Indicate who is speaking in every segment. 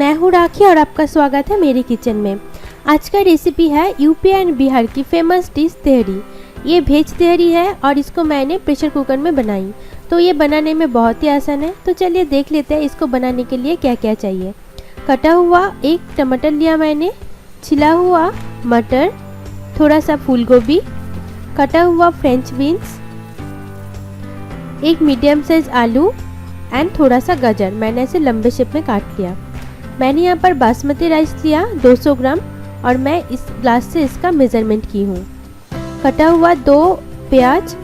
Speaker 1: मैं हूँ राखी और आपका स्वागत है मेरी किचन में। आज का रेसिपी है यूपी एंड बिहार की फेमस डिश तेहरी। ये वेज तेहरी है और इसको मैंने प्रेशर कुकर में बनाई। तो ये बनाने में बहुत ही आसान है। तो चलिए देख लेते हैं इसको बनाने के लिए क्या क्या चाहिए। कटा हुआ एक टमाटर लिया मैंने, छिला हुआ मटर, थोड़ा सा फूल गोभी, कटा हुआ फ्रेंच बीन्स, एक मीडियम साइज आलू एंड थोड़ा सा गाजर मैंने ऐसे लंबे शेप में काट लिया। मैंने यहाँ पर बासमती राइस लिया 200 ग्राम और मैं इस ग्लास से इसका मेज़रमेंट की हूँ। कटा हुआ 2 प्याज,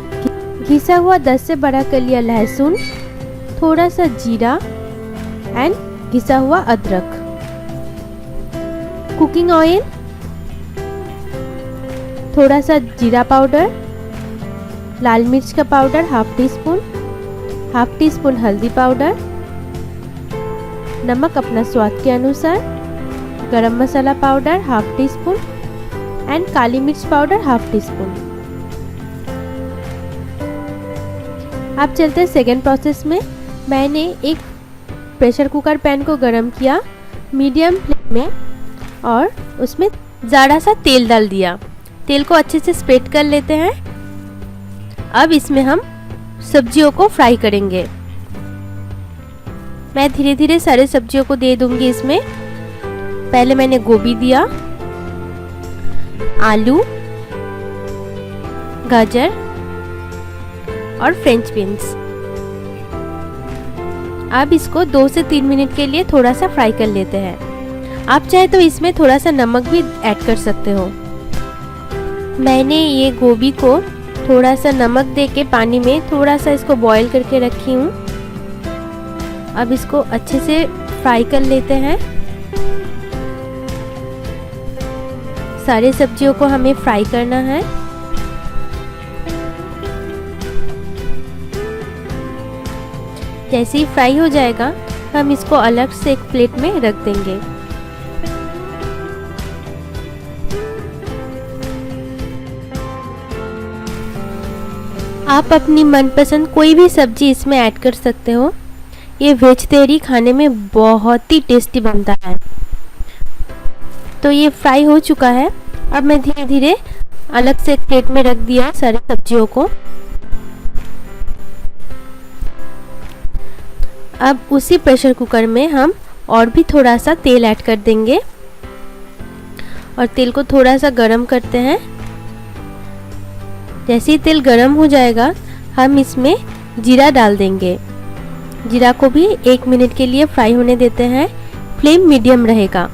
Speaker 1: घिसा हुआ 10 से 12 कलियां लहसुन, थोड़ा सा जीरा एंड घिसा हुआ अदरक, कुकिंग ऑयल, थोड़ा सा जीरा पाउडर, लाल मिर्च का पाउडर हाफ टी स्पून हल्दी पाउडर, नमक अपना स्वाद के अनुसार, गरम मसाला powder half teaspoon and काली मिर्च पाउडर हाफ टी स्पून। अब चलते हैं सेकेंड प्रोसेस में। मैंने एक प्रेशर कुकर पैन को गरम किया मीडियम फ्लेम में और उसमें ज़रा सा तेल डाल दिया। तेल को अच्छे से स्प्रेड कर लेते हैं। अब इसमें हम सब्जियों को फ्राई करेंगे। मैं धीरे धीरे सारे सब्जियों को दे दूंगी इसमें। पहले मैंने गोभी दिया, आलू, गाजर और फ्रेंच बीन्स। अब इसको 2 से 3 मिनट के लिए थोड़ा सा फ्राई कर लेते हैं। आप चाहे तो इसमें थोड़ा सा नमक भी ऐड कर सकते हो। मैंने ये गोभी को थोड़ा सा नमक देके पानी में थोड़ा सा इसको बॉईल करके रखी हूँ। अब इसको अच्छे से फ्राई कर लेते हैं। सारे सब्जियों को हमें फ्राई करना है। जैसे ही फ्राई हो जाएगा हम इसको अलग से एक प्लेट में रख देंगे। आप अपनी मनपसंद कोई भी सब्जी इसमें ऐड कर सकते हो। ये वेज तेहरी खाने में बहुत ही टेस्टी बनता है। तो ये फ्राई हो चुका है। अब मैं धीरे धीरे अलग से एक प्लेट में रख दिया सारे सब्जियों को। अब उसी प्रेशर कुकर में हम और भी थोड़ा सा तेल ऐड कर देंगे और तेल को थोड़ा सा गरम करते हैं। जैसे ही तेल गरम हो जाएगा हम इसमें जीरा डाल देंगे। जीरा को भी 1 मिनट के लिए फ्राई होने देते हैं। फ्लेम मीडियम रहेगा।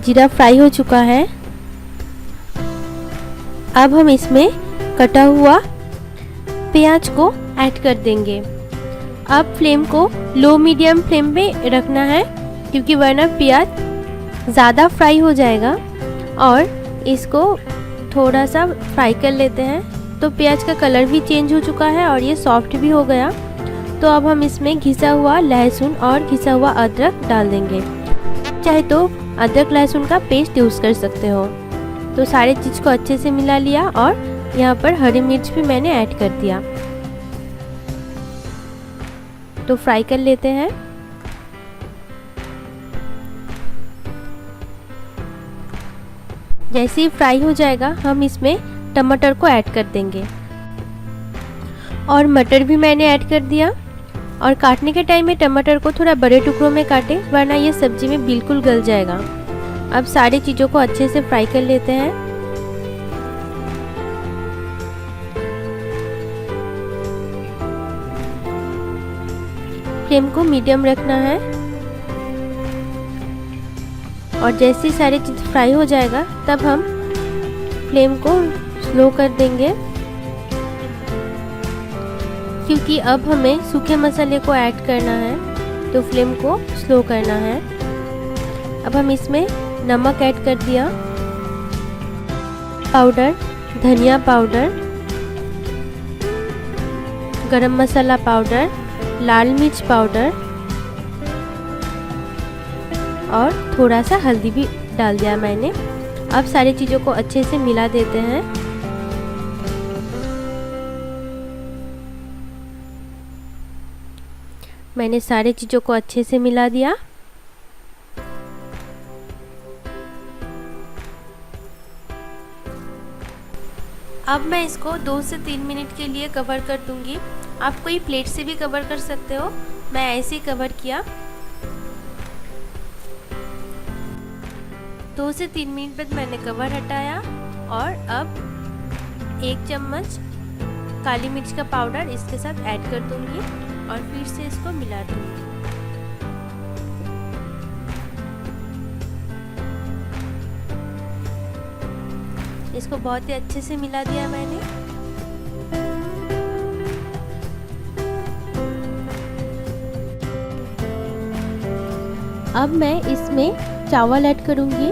Speaker 1: जीरा फ्राई हो चुका है। अब हम इसमें कटा हुआ प्याज को ऐड कर देंगे। अब फ्लेम को लो मीडियम फ्लेम पे रखना है क्योंकि वरना प्याज ज़्यादा फ्राई हो जाएगा। और इसको थोड़ा सा फ्राई कर लेते हैं। तो प्याज का कलर भी चेंज हो चुका है और ये सॉफ्ट भी हो गया। तो अब हम इसमें घिसा हुआ लहसुन और घिसा हुआ अदरक डाल देंगे। चाहे तो अदरक लहसुन का पेस्ट यूज़ कर सकते हो। तो सारे चीज़ को अच्छे से मिला लिया और यहाँ पर हरी मिर्च भी मैंने ऐड कर दिया। तो फ्राई कर लेते हैं। जैसे ही फ्राई हो जाएगा हम इसमें टमाटर को ऐड कर देंगे और मटर भी मैंने ऐड कर दिया। और काटने के टाइम में टमाटर को थोड़ा बड़े टुकड़ों में काटें वरना ये सब्जी में बिल्कुल गल जाएगा। अब सारी चीज़ों को अच्छे से फ्राई कर लेते हैं। फ्लेम को मीडियम रखना है और जैसे ही सारी चीज़ फ्राई हो जाएगा तब हम फ्लेम को स्लो कर देंगे क्योंकि अब हमें सूखे मसाले को ऐड करना है। तो फ्लेम को स्लो करना है। अब हम इसमें नमक ऐड कर दिया, पाउडर, धनिया पाउडर, गरम मसाला पाउडर, लाल मिर्च पाउडर और थोड़ा सा हल्दी भी डाल दिया मैंने। अब सारी चीज़ों को अच्छे से मिला देते हैं। मैंने सारे चीज़ों को अच्छे से मिला दिया। अब मैं इसको 2 से 3 मिनट के लिए कवर कर दूंगी। आप कोई प्लेट से भी कवर कर सकते हो, मैं ऐसे ही कवर किया। 2 से 3 मिनट बाद मैंने कवर हटाया और अब 1 चम्मच काली मिर्च का पाउडर इसके साथ ऐड कर दूंगी और फिर से इसको मिला दूंगी। इसको बहुत ही अच्छे से मिला दिया मैंने। अब मैं इसमें चावल ऐड करूंगी।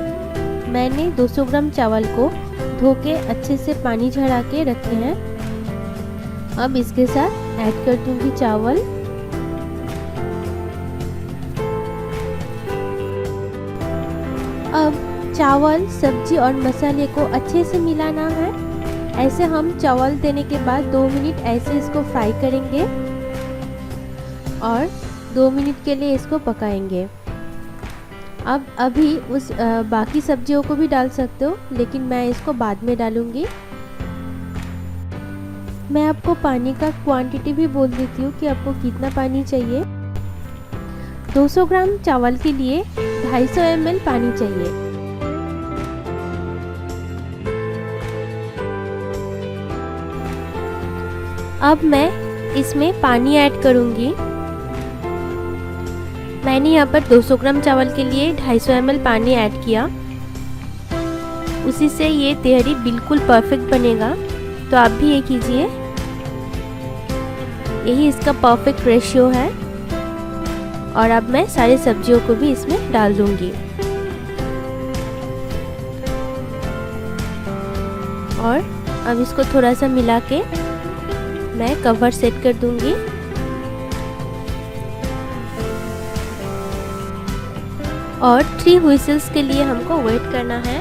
Speaker 1: मैंने 200 ग्राम चावल को धो के अच्छे से पानी झड़ा के रखे हैं। अब इसके साथ ऐड कर दूंगी चावल। अब चावल, सब्जी और मसाले को अच्छे से मिलाना है। ऐसे हम चावल देने के बाद 2 मिनट ऐसे इसको फ्राई करेंगे और 2 मिनट के लिए इसको पकाएंगे। अब अभी उस बाकी सब्जियों को भी डाल सकते हो, लेकिन मैं इसको बाद में डालूंगी। मैं आपको पानी का क्वांटिटी भी बोल देती हूँ कि आपको कितना पानी चाहिए। 200 ग्राम चावल के लिए 250 ml पानी चाहिए। अब मैं इसमें पानी ऐड करूंगी। मैंने यहाँ पर 200 ग्राम चावल के लिए 250 ml पानी ऐड किया। उसी से ये तहरी बिल्कुल परफेक्ट बनेगा, तो आप भी ये कीजिए। यही इसका परफेक्ट रेशियो है। और अब मैं सारी सब्जियों को भी इसमें डाल दूंगी और अब इसको थोड़ा सा मिला के मैं कवर सेट कर दूंगी। और 3 व्हिसल्स के लिए हमको वेट करना है।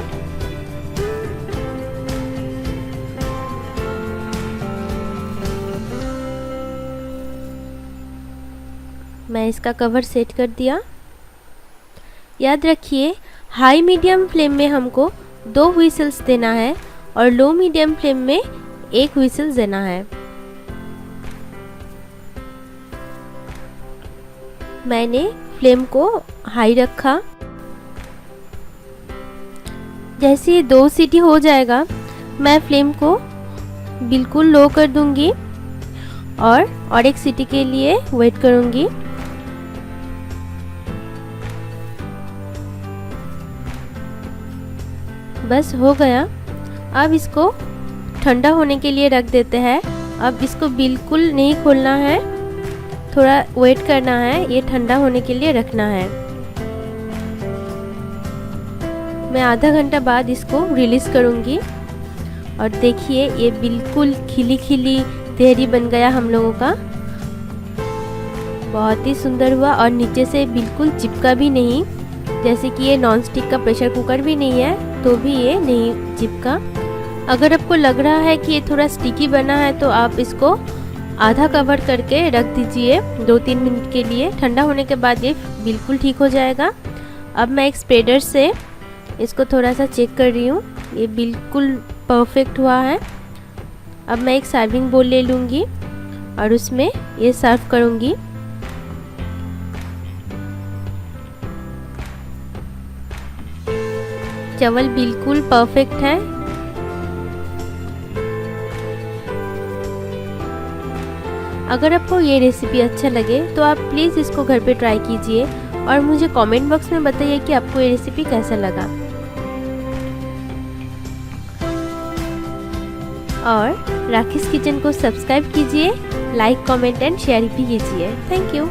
Speaker 1: मैं इसका कवर सेट कर दिया। याद रखिए, हाई मीडियम फ्लेम में हमको 2 व्हिसल्स देना है और लो मीडियम फ्लेम में 1 व्हिसल देना है। मैंने फ्लेम को हाई रखा। जैसे ये 2 सीटी हो जाएगा, मैं फ्लेम को बिल्कुल लो कर दूंगी और 1 सीटी के लिए वेट करूंगी। बस हो गया। अब इसको ठंडा होने के लिए रख देते हैं। अब इसको बिल्कुल नहीं खोलना है, थोड़ा वेट करना है, ये ठंडा होने के लिए रखना है। मैं आधा घंटा बाद इसको रिलीज करूंगी और देखिए ये बिल्कुल खिली खिली तहरी बन गया हम लोगों का। बहुत ही सुंदर हुआ और नीचे से बिल्कुल चिपका भी नहीं। जैसे कि ये नॉन स्टिक का प्रेशर कुकर भी नहीं है तो भी ये नहीं चिपका। अगर आपको लग रहा है कि ये थोड़ा स्टिकी बना है तो आप इसको आधा कवर करके रख दीजिए 2-3 मिनट के लिए। ठंडा होने के बाद ये बिल्कुल ठीक हो जाएगा। अब मैं एक स्प्रेडर से इसको थोड़ा सा चेक कर रही हूँ, ये बिल्कुल परफेक्ट हुआ है। अब मैं एक सर्विंग बोल ले लूँगी और उसमें ये सर्व करूँगी। चावल बिल्कुल परफेक्ट है। अगर आपको ये रेसिपी अच्छा लगे तो आप प्लीज़ इसको घर पे ट्राई कीजिए और मुझे कमेंट बॉक्स में बताइए कि आपको ये रेसिपी कैसा लगा। और राखीज़ किचन को सब्सक्राइब कीजिए, लाइक, कमेंट एंड शेयर भी कीजिए। Thank you.